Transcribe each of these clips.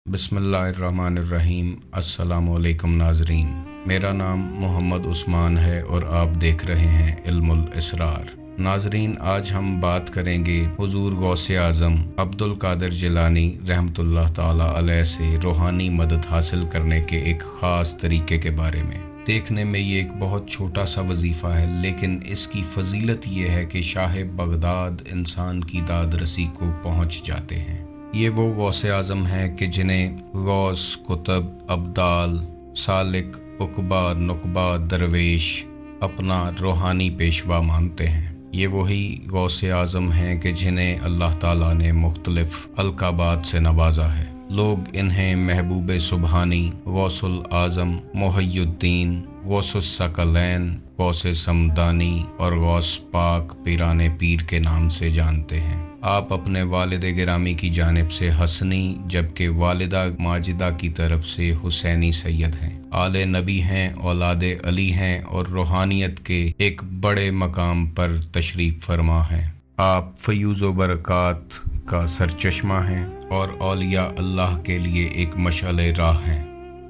बिस्मिल्लाहिर्रहमानिर्रहीम। अस्सलामुअलैकुम नाज़रीन, मेरा नाम मोहम्मद उस्मान है और आप देख रहे हैं इल्मुल इसरार। नाज़रीन, आज हम बात करेंगे हुज़ूर गौसे आज़म अब्दुल कादिर जिलानी रहमतुल्लाह ताला अलैह से रूहानी मदद हासिल करने के एक ख़ास तरीके के बारे में। देखने में ये एक बहुत छोटा सा वजीफ़ा है, लेकिन इसकी फ़जीलत ये है कि शाह बगदाद इंसान की दाद रसी को पहुँच जाते हैं। ये वो गौसे आज़म हैं कि जिन्हें गौस, कुतब, अब्दाल, सालिक, उकबा, नुकबा, दरवेश अपना रूहानी पेशवा मानते हैं। ये वही गौसे आज़म हैं कि जिन्हें अल्लाह ताला ने मुख्तलिफ अलकाबात से नवाजा है। लोग इन्हें महबूब सुबहानी, गौसुल आज़म, मुहय्युद्दीन, गौसुस सकलैन, गौसे समदानी और गौस पाक पीराने पीर के नाम से जानते हैं। आप अपने वालिद गिरामी की जानिब से हसनी, जबकि वालिदा माजिदा की तरफ से हुसैनी सैयद हैं। आले नबी हैं, औलादे अली हैं और रूहानियत के एक बड़े मकाम पर तशरीफ़ फरमा हैं। आप फ़यूज़ व बरक़ात का सरचश्मा हैं और औलिया अल्लाह के लिए एक मशअल राह हैं।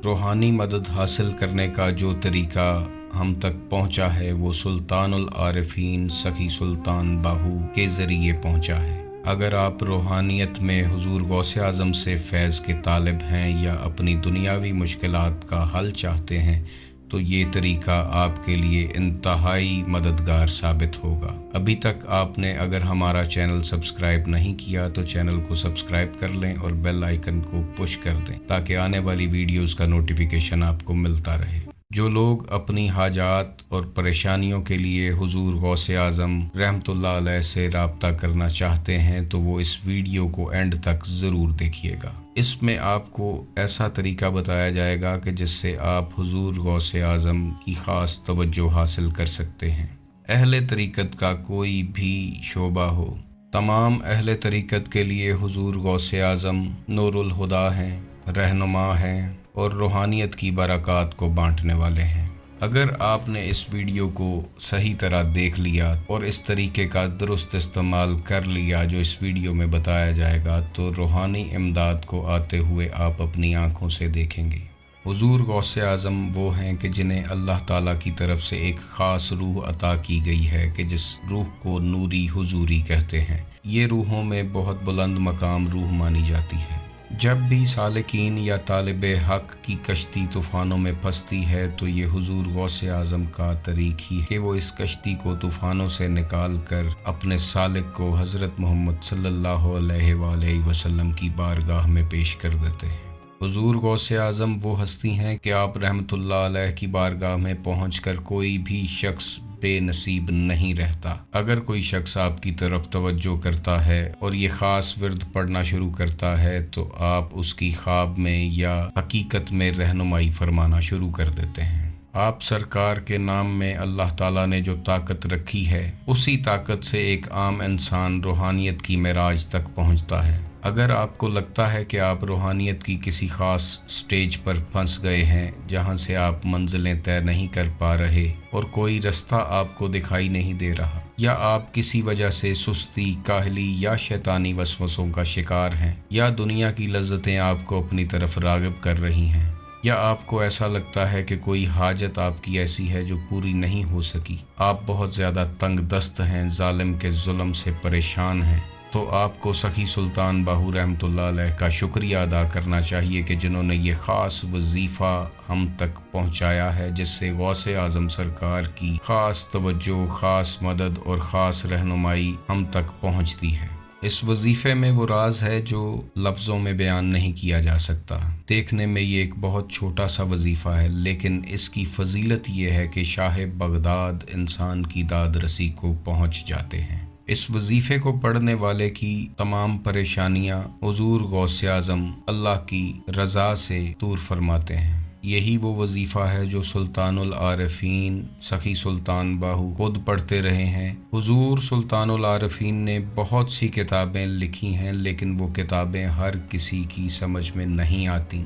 रूहानी मदद हासिल करने का जो तरीका हम तक पहुँचा है वो सुल्तानुल आरिफीन सखी सुल्तान बाहू के ज़रिए पहुँचा है। अगर आप रूहानियत में हुज़ूर गौसे आज़म से फैज़ के तालिब हैं या अपनी दुनियावी मुश्किलात का हल चाहते हैं तो ये तरीका आपके लिए इंतहाई मददगार साबित होगा। अभी तक आपने अगर हमारा चैनल सब्सक्राइब नहीं किया तो चैनल को सब्सक्राइब कर लें और बेल आइकन को पुश कर दें ताकि आने वाली वीडियोस का नोटिफिकेशन आपको मिलता रहे। जो लोग अपनी हाजात और परेशानियों के लिए हुज़ूर गौसे आज़म रहमतुल्लाह अलैह से राब्ता करना चाहते हैं तो वो इस वीडियो को एंड तक ज़रूर देखिएगा। इसमें आपको ऐसा तरीका बताया जाएगा कि जिससे आप हुज़ूर गौसे आज़म की ख़ास तवज्जो हासिल कर सकते हैं। अहले तरीक़त का कोई भी शोबा हो, तमाम अहले तरीक़त के लिए हुज़ूर गौसे आज़म नूरुल हुदा हैं, रहनुमा हैं और रूहानियत की बरक़ात को बांटने वाले हैं। अगर आपने इस वीडियो को सही तरह देख लिया और इस तरीके का दुरुस्त इस्तेमाल कर लिया जो इस वीडियो में बताया जाएगा तो रूहानी इमदाद को आते हुए आप अपनी आँखों से देखेंगे। हुज़ूर गौसे आज़म वो हैं कि जिन्हें अल्लाह ताला की तरफ से एक ख़ास रूह अता की गई है कि जिस रूह को नूरी हुजूरी कहते हैं। ये रूहों में बहुत बुलंद मकाम रूह मानी जाती है। जब भी सालिकीन या तालिबे हक़ की कश्ती तूफ़ानों में फंसती है तो ये हुज़ूर गौसे आज़म का तरीक़ ही है कि वो इस कश्ती को तूफ़ानों से निकाल कर अपने सालिक को हज़रत मोहम्मद सल्लल्लाहु अलैहि वसल्लम की बारगाह में पेश कर देते हैं। हुज़ूर गौसे आज़म वो हस्ती हैं कि आप रहमतुल्लाह अलैह की बारगाह में पहुँचकर कोई भी शख्स बेनसीब नहीं रहता। अगर कोई शख्स आपकी तरफ तवज्जो करता है और ये ख़ास विर्द पढ़ना शुरू करता है तो आप उसकी ख्वाब में या हकीकत में रहनुमाई फरमाना शुरू कर देते हैं। आप सरकार के नाम में अल्लाह ताला ने जो ताकत रखी है उसी ताकत से एक आम इंसान रूहानियत की मेराज तक पहुँचता है। अगर आपको लगता है कि आप रूहानियत की किसी ख़ास स्टेज पर फंस गए हैं जहां से आप मंजिलें तय नहीं कर पा रहे और कोई रास्ता आपको दिखाई नहीं दे रहा, या आप किसी वजह से सुस्ती, काहली या शैतानी वसवसों का शिकार हैं, या दुनिया की लज्जतें आपको अपनी तरफ राग़िब कर रही हैं, या आपको ऐसा लगता है कि कोई हाजत आपकी ऐसी है जो पूरी नहीं हो सकी, आप बहुत ज़्यादा तंग दस्त हैं, जालिम के जुल्म से परेशान हैं, तो आपको सखी सुल्तान बाहू रहमतुल्लाह अलैह का शुक्रिया अदा करना चाहिए कि जिन्होंने ये ख़ास वजीफ़ा हम तक पहुँचाया है जिससे गौसे आज़म सरकार की ख़ास तवज्जो, ख़ास मदद और ख़ास रहनुमाई हम तक पहुँचती है। इस वजीफ़े में वो राज है जो लफ्ज़ों में बयान नहीं किया जा सकता। देखने में ये एक बहुत छोटा सा वजीफ़ा है, लेकिन इसकी फ़जीलत ये है कि शाह बगदाद इंसान की दाद रसी को पहुँच जाते हैं। इस वजीफ़े को पढ़ने वाले की तमाम परेशानियाँ हुज़ूर गौसे आज़म अल्लाह की रज़ा से दूर फरमाते हैं। यही वो वजीफ़ा है जो सुल्तानुल आरिफीन सखी सुल्तान बाहू खुद पढ़ते रहे हैं। हुज़ूर सुल्तानुल आरिफीन ने बहुत सी किताबें लिखी हैं, लेकिन वो किताबें हर किसी की समझ में नहीं आती।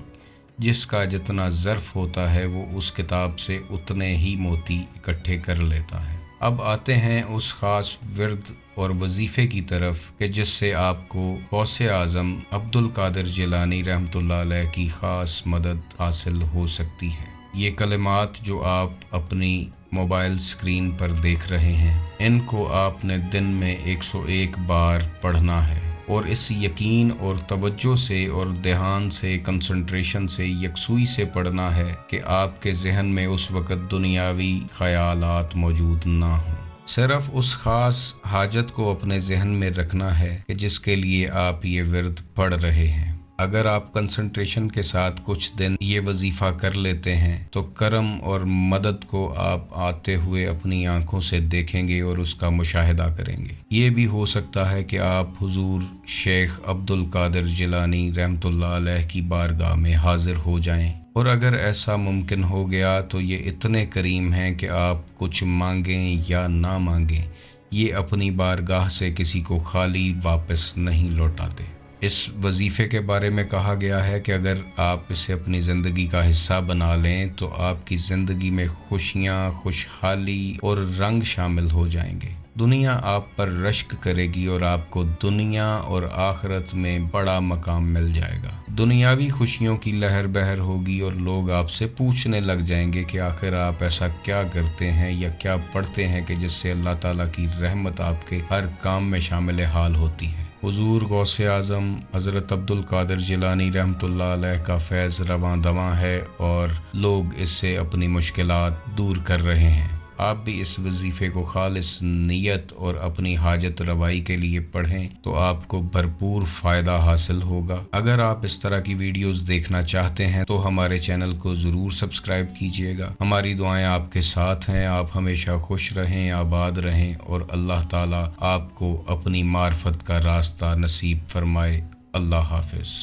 जिसका जितना ज़र्फ़ होता है वो उस किताब से उतने ही मोती इकट्ठे कर लेता है। اب آتے ہیں اس خاص ورد اور وظیفے کی طرف کہ جس سے آپ کو غوث اعظم عبد القادر جیلانی رحمۃ اللہ علیہ کی خاص مدد حاصل ہو سکتی ہے۔ یہ کلمات جو آپ اپنی موبائل اسکرین پر دیکھ رہے ہیں، ان کو آپ نے دن میں 101 بار پڑھنا ہے، اور اس یقین اور توجہ سے اور دھیان سے، کنسنٹریشن سے، یکسوئی سے پڑھنا ہے کہ آپ کے ذہن میں اس وقت دنیاوی خیالات موجود نہ ہوں۔ صرف اس خاص حاجت کو اپنے ذہن میں رکھنا ہے کہ جس کے لیے آپ یہ ورد پڑھ رہے ہیں۔ اگر آپ کنسنٹریشن کے ساتھ کچھ دن یہ وظیفہ کر لیتے ہیں تو کرم اور مدد کو آپ آتے ہوئے اپنی آنکھوں سے دیکھیں گے اور اس کا مشاہدہ کریں گے۔ یہ بھی ہو سکتا ہے کہ آپ حضور شیخ عبد القادر جیلانی رحمۃ اللہ علیہ کی بارگاہ میں حاضر ہو جائیں، اور اگر ایسا ممکن ہو گیا تو یہ اتنے کریم ہیں کہ آپ کچھ مانگیں یا نہ مانگیں، یہ اپنی بارگاہ سے کسی کو خالی واپس نہیں لوٹاتے۔ اس وظیفے کے بارے میں کہا گیا ہے کہ اگر آپ اسے اپنی زندگی کا حصہ بنا لیں تو آپ کی زندگی میں خوشیاں، خوشحالی اور رنگ شامل ہو جائیں گے۔ دنیا آپ پر رشک کرے گی اور آپ کو دنیا اور آخرت میں بڑا مقام مل جائے گا۔ دنیاوی خوشیوں کی لہر بہر ہوگی اور لوگ آپ سے پوچھنے لگ جائیں گے کہ آخر آپ ایسا کیا کرتے ہیں یا کیا پڑھتے ہیں کہ جس سے اللہ تعالیٰ کی رحمت آپ کے ہر کام میں شامل حال ہوتی ہے۔ حضور غوث اعظم حضرت عبد القادر جیلانی رحمۃ اللہ علیہ کا فیض رواں دواں ہے اور لوگ اس سے اپنی مشکلات دور کر رہے ہیں۔ آپ بھی اس وظیفے کو خالص نیت اور اپنی حاجت روائی کے لیے پڑھیں تو آپ کو بھرپور فائدہ حاصل ہوگا۔ اگر آپ اس طرح کی ویڈیوز دیکھنا چاہتے ہیں تو ہمارے چینل کو ضرور سبسکرائب کیجیے گا۔ ہماری دعائیں آپ کے ساتھ ہیں۔ آپ ہمیشہ خوش رہیں، آباد رہیں، اور اللہ تعالیٰ آپ کو اپنی معرفت کا راستہ نصیب فرمائے۔ اللہ حافظ۔